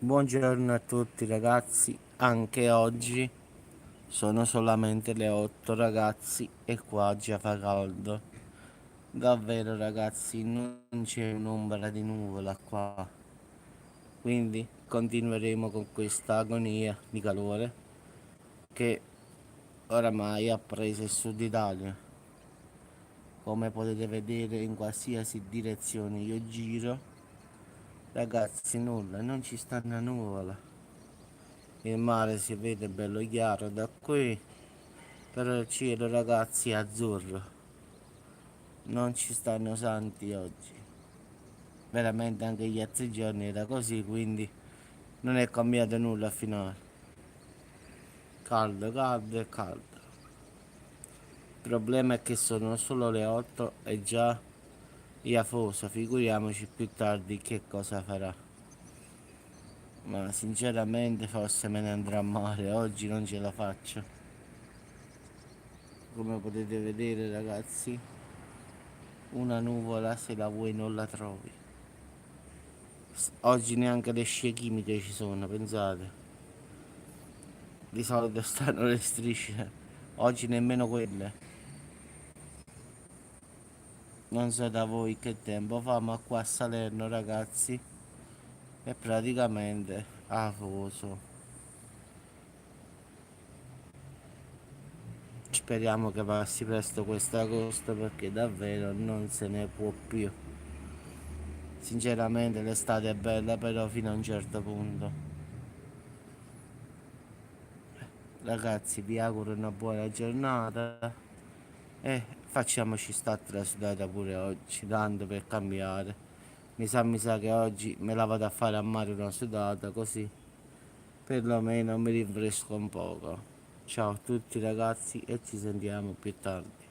Buongiorno a tutti ragazzi, anche oggi sono solamente le 8 ragazzi e qua già fa caldo. Davvero ragazzi, non c'è un'ombra di nuvola qua, quindi continueremo con questa agonia di calore che oramai ha preso il sud Italia. Come potete vedere in qualsiasi direzione io giro, ragazzi nulla, non ci sta una nuvola. Il mare si vede bello chiaro da qui, però il cielo ragazzi è azzurro, non ci stanno santi oggi. Veramente anche gli altri giorni era così, quindi non è cambiato nulla a finale. Caldo, caldo e caldo. Il problema è che sono solo le 8 e già è afoso, figuriamoci più tardi che cosa farà. Ma sinceramente forse me ne andrà male, oggi non ce la faccio. Come potete vedere ragazzi, una nuvola se la vuoi non la trovi. Oggi neanche le scie chimiche ci sono, pensate. Di solito stanno le strisce, oggi nemmeno quelle. Non so da voi che tempo fa, ma qua a Salerno ragazzi è praticamente afoso. Speriamo che passi presto questa agosto perché davvero non se ne può più. Sinceramente l'estate è bella però fino a un certo punto. Ragazzi vi auguro una buona giornata e facciamoci sta trasudata pure oggi, tanto per cambiare. Mi sa che oggi me la vado a fare a mare una sudata così perlomeno mi rinfresco un poco. Ciao a tutti ragazzi e ci sentiamo più tardi.